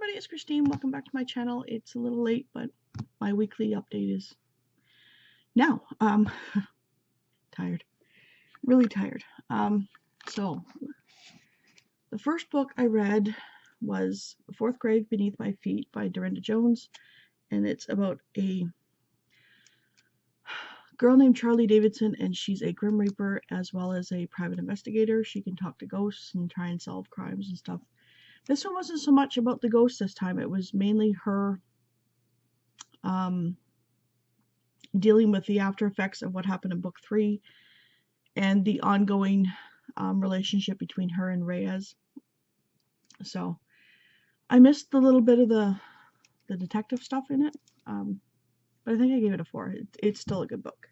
everybody, it's Christine. Welcome back to my channel. It's a little late, but my weekly update is now. Tired. Really tired. So the first book I read was Fourth Grave Beneath My Feet by Dorinda Jones, and it's about a girl named Charlie Davidson, and she's a Grim Reaper as well as a private investigator. She can talk to ghosts and try and solve crimes and stuff. This one wasn't so much about the ghosts this time. It was mainly her dealing with the after effects of what happened in book 3 and the ongoing relationship between her and Reyes. So I missed the little bit of the detective stuff in it, but I think I gave it a 4. It's still a good book.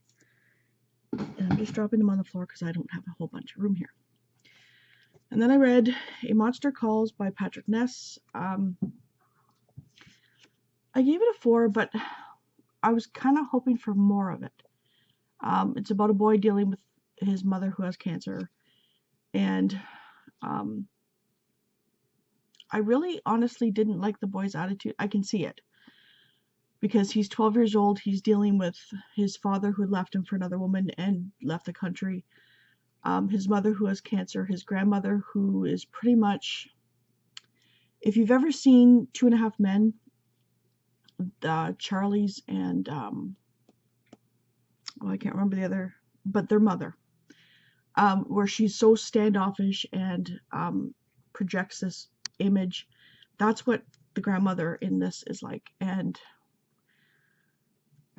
And I'm just dropping them on the floor because I don't have a whole bunch of room here. And then I read A Monster Calls by Patrick Ness. I gave it a 4, but I was kind of hoping for more of it. It's about a boy dealing with his mother who has cancer. And I really honestly didn't like the boy's attitude. I can see it. Because he's 12 years old. He's dealing with his father who had left him for another woman and left the country. His mother who has cancer, his grandmother who is pretty much, if you've ever seen 2.5 Men, Charlie's and, I can't remember the other, but their mother, where she's so standoffish and projects this image, that's what the grandmother in this is like. And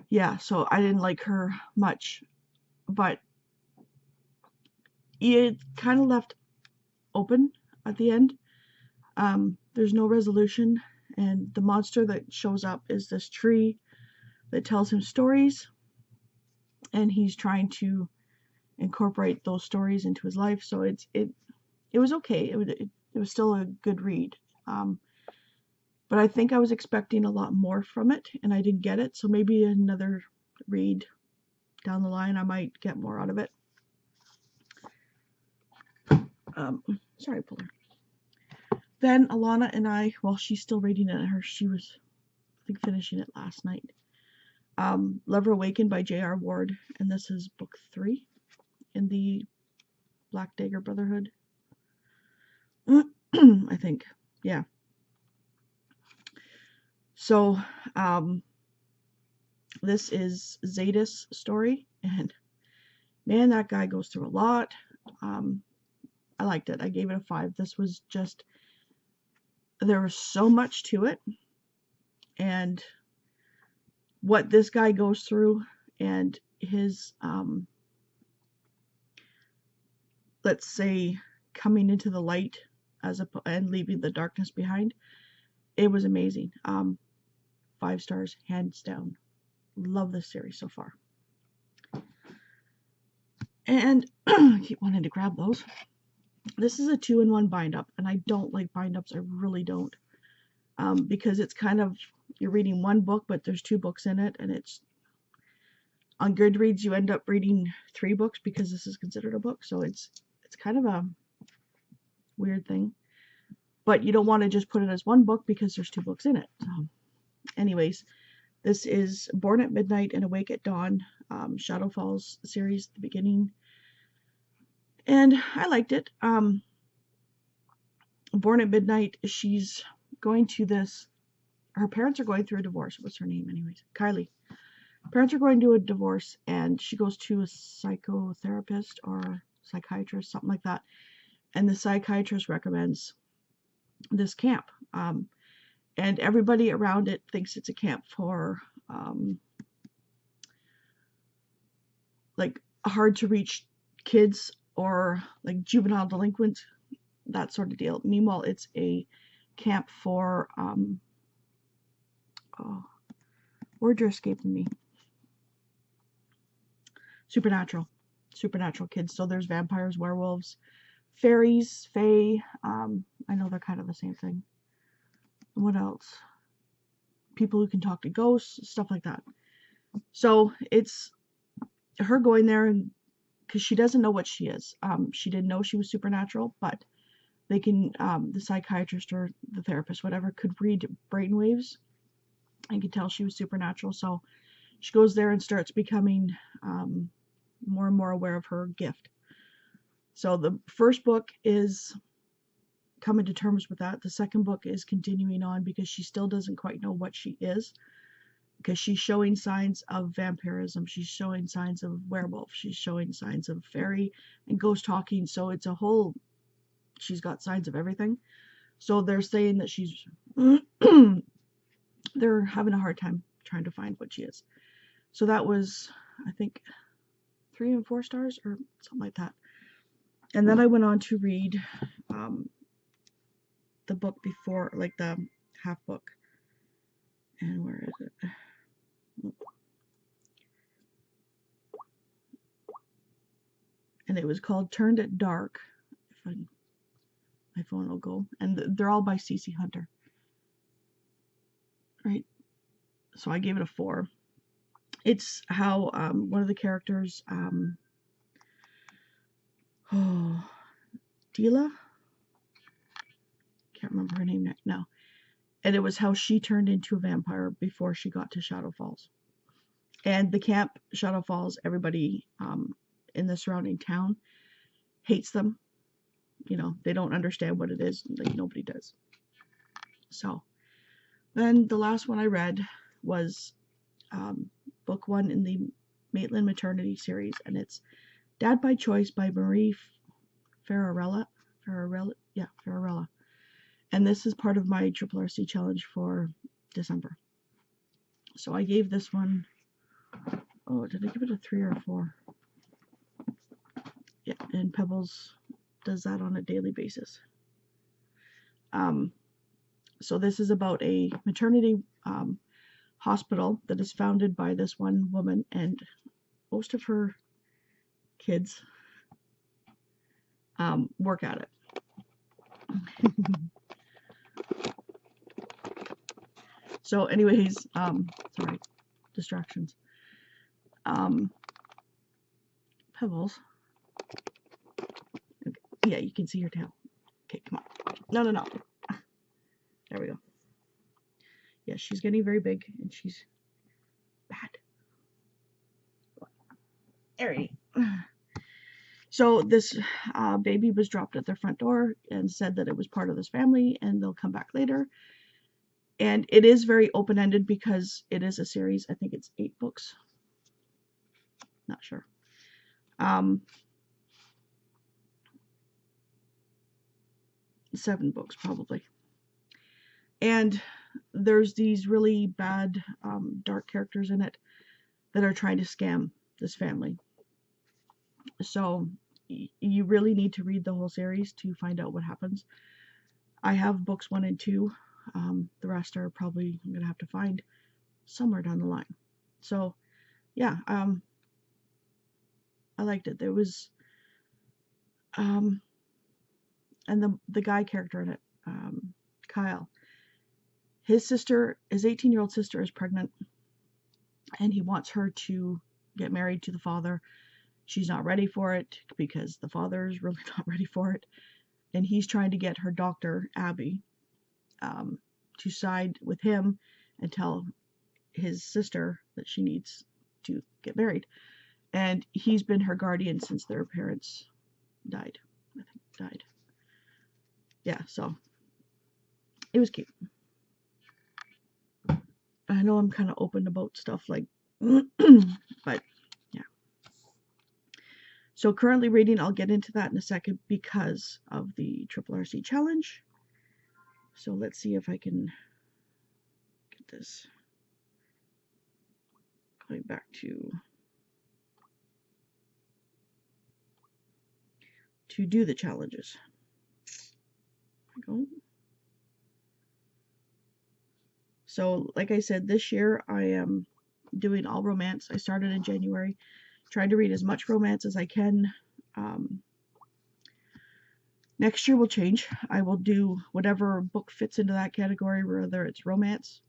yeah, so I didn't like her much, but it kind of left open at the end. There's no resolution, and the monster that shows up is this tree that tells him stories, and he's trying to incorporate those stories into his life. So it was okay. It was still a good read, but I think I was expecting a lot more from it, and I didn't get it. So maybe another read down the line I might get more out of it. Sorry, Puller. Then Alana and I, well, she's still reading it. She was, I think, finishing it last night. Lover Awakened by J.R. Ward, and this is book 3 in the Black Dagger Brotherhood. I think, yeah. So, this is Zadis' story, and man, that guy goes through a lot. I liked it. I gave it a 5. This was just, there was so much to it, and what this guy goes through, and his, let's say, coming into the light and leaving the darkness behind, it was amazing. 5 stars, hands down. Love this series so far. And I keep wanting to grab those. This is a 2-in-1 bind-up, and I don't like bind-ups. I really don't. Because it's kind of, you're reading one book, but there's 2 books in it, and it's, on Goodreads, you end up reading 3 books because this is considered a book, so it's kind of a weird thing. But you don't want to just put it as one book because there's 2 books in it. So, anyways, this is Born at Midnight and Awake at Dawn, Shadow Falls series at the beginning. And I liked it. Born at Midnight, she's going to this, her parents are going through a divorce. What's her name anyways? Kylie. Parents are going to a divorce, and she goes to a psychotherapist or psychiatrist, something like that. And the psychiatrist recommends this camp. And everybody around it thinks it's a camp for like hard to reach kids or like juvenile delinquents, that sort of deal. Meanwhile, it's a camp for words are escaping me. Supernatural kids. So there's vampires, werewolves, fairies, fae. I know they're kind of the same thing. What else? People who can talk to ghosts, stuff like that. So it's her going there, and because she doesn't know what she is. She didn't know she was supernatural, but they can, the psychiatrist or the therapist, whatever, could read brainwaves and could tell she was supernatural. So she goes there and starts becoming more and more aware of her gift. So the first book is coming to terms with that. The second book is continuing on because she still doesn't quite know what she is, because she's showing signs of vampirism, she's showing signs of werewolf, she's showing signs of fairy and ghost talking. So it's a whole, she's got signs of everything. So they're saying that she's they're having a hard time trying to find what she is. So that was, I think, 3 and 4 stars or something like that. And then I went on to read the book before, like the half book. And where is it? And it was called Turned at Dark. If my phone will go. And they're all by C.C. Hunter. Right? So I gave it a 4. It's how one of the characters, Dila? Can't remember her name now. And it was how she turned into a vampire before she got to Shadow Falls. And the camp, Shadow Falls, everybody in the surrounding town hates them. You know, they don't understand what it is. Like, nobody does. So then the last one I read was book 1 in the Maitland Maternity series, and it's Dad by Choice by Marie Ferrarella. Ferrarella. And this is part of my RRC challenge for December. So I gave this one, oh, did I give it a 3 or a 4? Yeah, and Pebbles does that on a daily basis. So this is about a maternity hospital that is founded by this one woman, and most of her kids work at it. So anyways, sorry, distractions. Pebbles. Okay. Yeah, you can see your tail. Okay, come on. No. There we go. Yeah, she's getting very big, and she's bad. Alright. So this baby was dropped at their front door and said that it was part of this family, and they'll come back later. And it is very open-ended because it is a series. I think it's 8 books. Not sure. 7 books probably. And there's these really bad, dark characters in it that are trying to scam this family. So you really need to read the whole series to find out what happens. I have books 1 and 2. The rest are probably I'm gonna have to find somewhere down the line. So yeah, I liked it. There was and the guy character in it, Kyle, his 18-year-old sister is pregnant, and he wants her to get married to the father. She's not ready for it because the father is really not ready for it, and he's trying to get her doctor, Abby, to side with him and tell his sister that she needs to get married. And he's been her guardian since their parents died. Yeah, so it was cute. I know I'm kind of open about stuff like, but yeah. So currently reading, I'll get into that in a second because of the RRC challenge. So let's see if I can get this going back to do the challenges. There we go. So like I said, this year I am doing all romance. I started in January, trying to read as much romance as I can. Next year will change. I will do whatever book fits into that category, whether it's romance,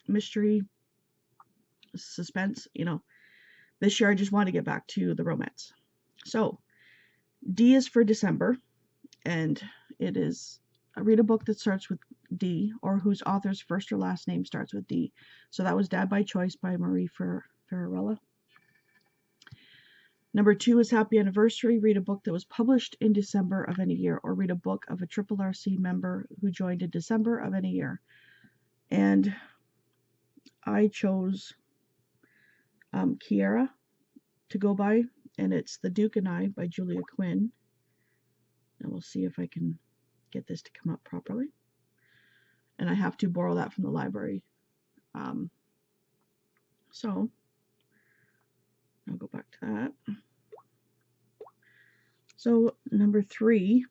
mystery, suspense, you know. This year I just want to get back to the romance. So D is for December, and it is read a book that starts with D or whose author's first or last name starts with D. So that was Dad by Choice by Marie Ferrarella. Number 2 is Happy Anniversary. Read a book that was published in December of any year, or read a book of a RRRC member who joined in December of any year. And I chose Kiara to go by, and it's The Duke and I by Julia Quinn. And we'll see if I can get this to come up properly. And I have to borrow that from the library. So I'll go back to that. So number 3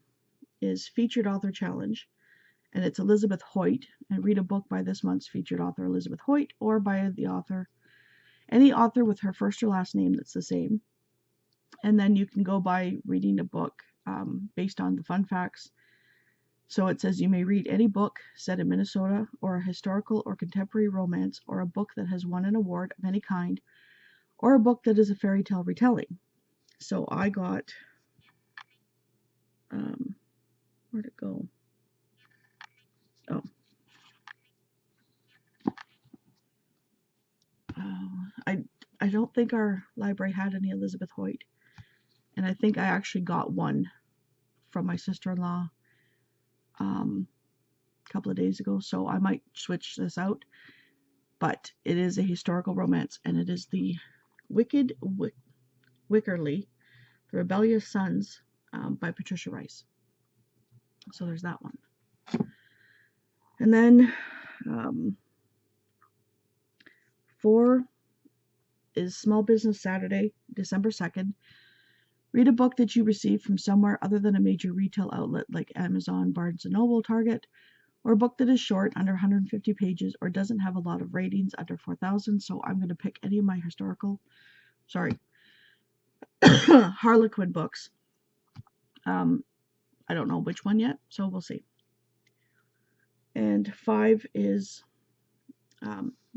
is Featured Author Challenge, and it's Elizabeth Hoyt. And read a book by this month's featured author, Elizabeth Hoyt, or by the author, any author with her first or last name that's the same. And then you can go by reading a book based on the fun facts. So it says you may read any book set in Minnesota, or a historical or contemporary romance, or a book that has won an award of any kind, or a book that is a fairy tale retelling. So I got, where'd it go? Oh. I don't think our library had any Elizabeth Hoyt. And I think I actually got one from my sister-in-law a couple of days ago, so I might switch this out. But it is a historical romance, and it is The Wicked Wickerly, The Rebellious Sons by Patricia Rice. So there's that one. And then 4 is Small Business Saturday, December 2nd. Read a book that you received from somewhere other than a major retail outlet like Amazon, Barnes & Noble, Target, or a book that is short, under 150 pages, or doesn't have a lot of ratings, under 4,000. So I'm going to pick any of my Harlequin books. I don't know which one yet, so we'll see. And 5 is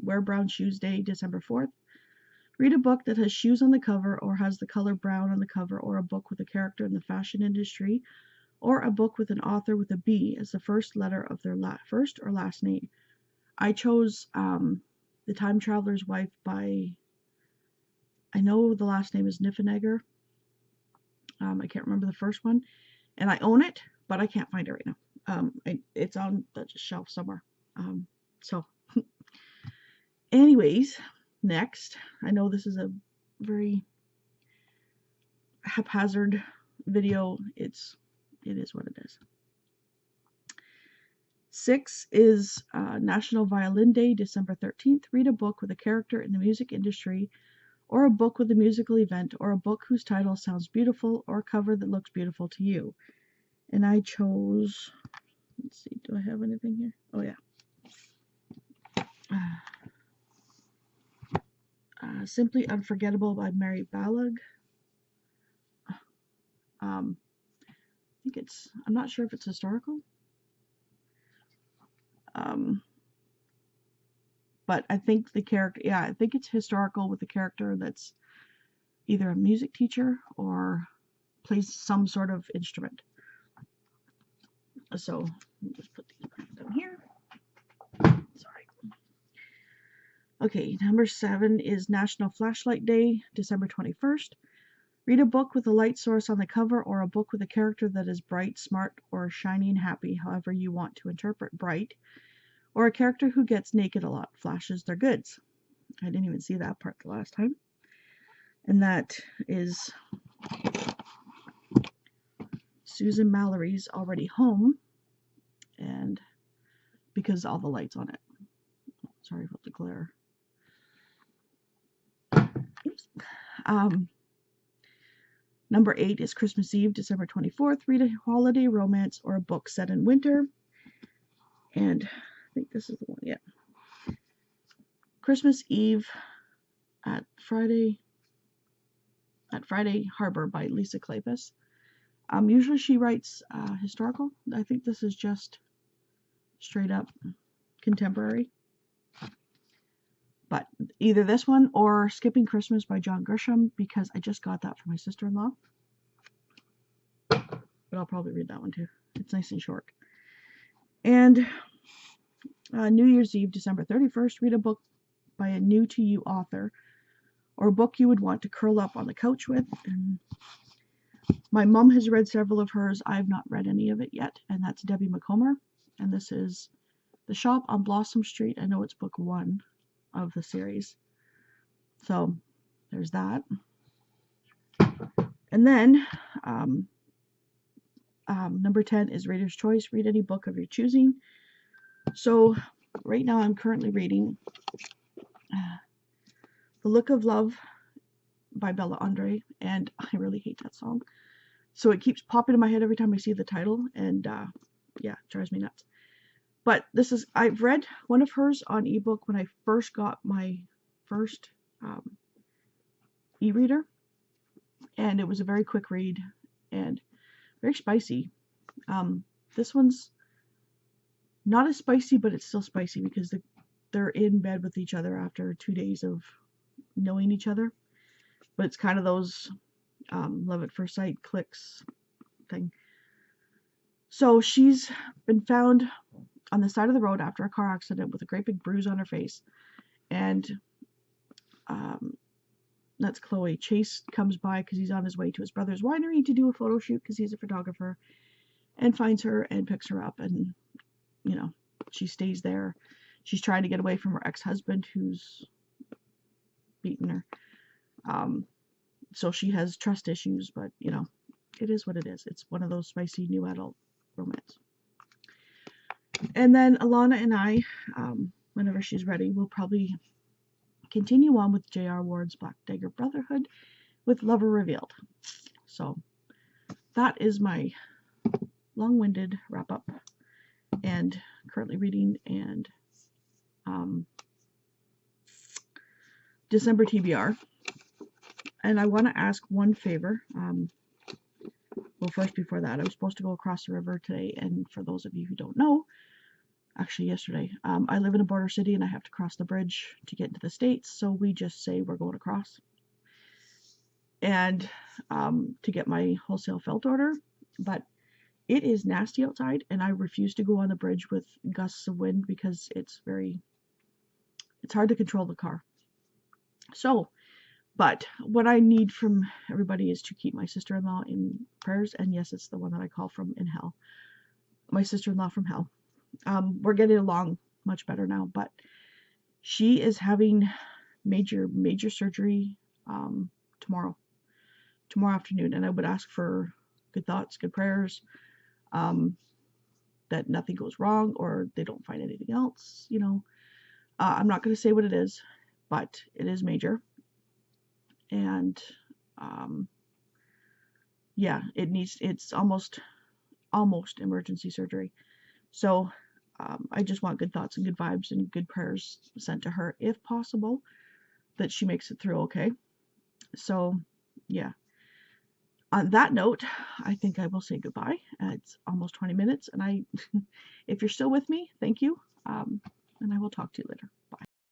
Wear Brown Shoes Day, December 4th. Read a book that has shoes on the cover, or has the color brown on the cover, or a book with a character in the fashion industry, or a book with an author with a B as the first letter of their first or last name. I chose The Time Traveler's Wife by, I know the last name is Niffenegger. I can't remember the first one. And I own it, but I can't find it right now. It's on the shelf somewhere. So, anyways, next, I know this is a very haphazard video. It is what it is. 6 is National Violin Day, December 13th. Read a book with a character in the music industry, or a book with a musical event, or a book whose title sounds beautiful, or a cover that looks beautiful to you. And I chose, let's see, do I have anything here? Oh yeah. Simply Unforgettable by Mary Balog. I think I'm not sure if it's historical. But I think the character, I think it's historical, with the character that's either a music teacher or plays some sort of instrument. So let me just put these back down here. Sorry. Okay, number 7 is National Flashlight Day, December 21st. Read a book with a light source on the cover, or a book with a character that is bright, smart, or shiny and happy, however you want to interpret bright, or a character who gets naked a lot, flashes their goods. I didn't even see that part the last time. And that is Susan Mallory's Already Home, and because all the lights on it. Sorry about the glare. Oops. Number 8 is Christmas Eve, December 24th. Read a holiday romance or a book set in winter. And I think this is the one, yeah. Christmas Eve at Friday Harbor by Lisa Kleypas. Usually she writes historical. I think this is just straight up contemporary. But either this one or Skipping Christmas by John Grisham, because I just got that from my sister-in-law. but I'll probably read that one too. It's nice and short. And New Year's Eve, December 31st, read a book by a new to you author, or a book you would want to curl up on the couch with. And my mom has read several of hers. I've not read any of it yet, and that's Debbie McComber. And this is The Shop on Blossom Street. I know it's book 1 of the series. So there's that. And then number 10 is Reader's Choice. Read any book of your choosing. So right now I'm currently reading The Look of Love by Bella Andre, and I really hate that song. So it keeps popping in my head every time I see the title, and yeah, it drives me nuts. But I've read one of hers on ebook when I first got my first e-reader, and it was a very quick read and very spicy. This one's not as spicy, but it's still spicy because they're in bed with each other after 2 days of knowing each other. But it's kind of those love at first sight clicks thing. So she's been found on the side of the road after a car accident with a great big bruise on her face. And that's Chloe. Chase comes by because he's on his way to his brother's winery to do a photo shoot because he's a photographer, and finds her and picks her up. And, you know, she stays there. She's trying to get away from her ex-husband who's beaten her. So she has trust issues, but, you know, it is what it is. It's one of those spicy new adult romance. And then Alana and I, whenever she's ready, will probably continue on with J.R. Ward's Black Dagger Brotherhood with Lover Revealed. So that is my long-winded wrap-up, and currently reading and December TBR. And I want to ask one favor. Well, first, before that, I was supposed to go across the river today, and for those of you who don't know, actually yesterday, I live in a border city and I have to cross the bridge to get into the States, so we just say we're going across. And to get my wholesale felt order, but it is nasty outside, and I refuse to go on the bridge with gusts of wind because it's hard to control the car. So, but what I need from everybody is to keep my sister-in-law in prayers, and yes, it's the one that I call from in hell. My sister-in-law from hell. We're getting along much better now, but she is having major surgery tomorrow afternoon, and I would ask for good thoughts, good prayers, that nothing goes wrong or they don't find anything else, you know. I'm not going to say what it is, but it is major. And yeah, it's almost emergency surgery. So I just want good thoughts and good vibes and good prayers sent to her, if possible, that she makes it through okay. So yeah, on that note, I think I will say goodbye. It's almost 20 minutes, and if you're still with me, thank you, and I will talk to you later.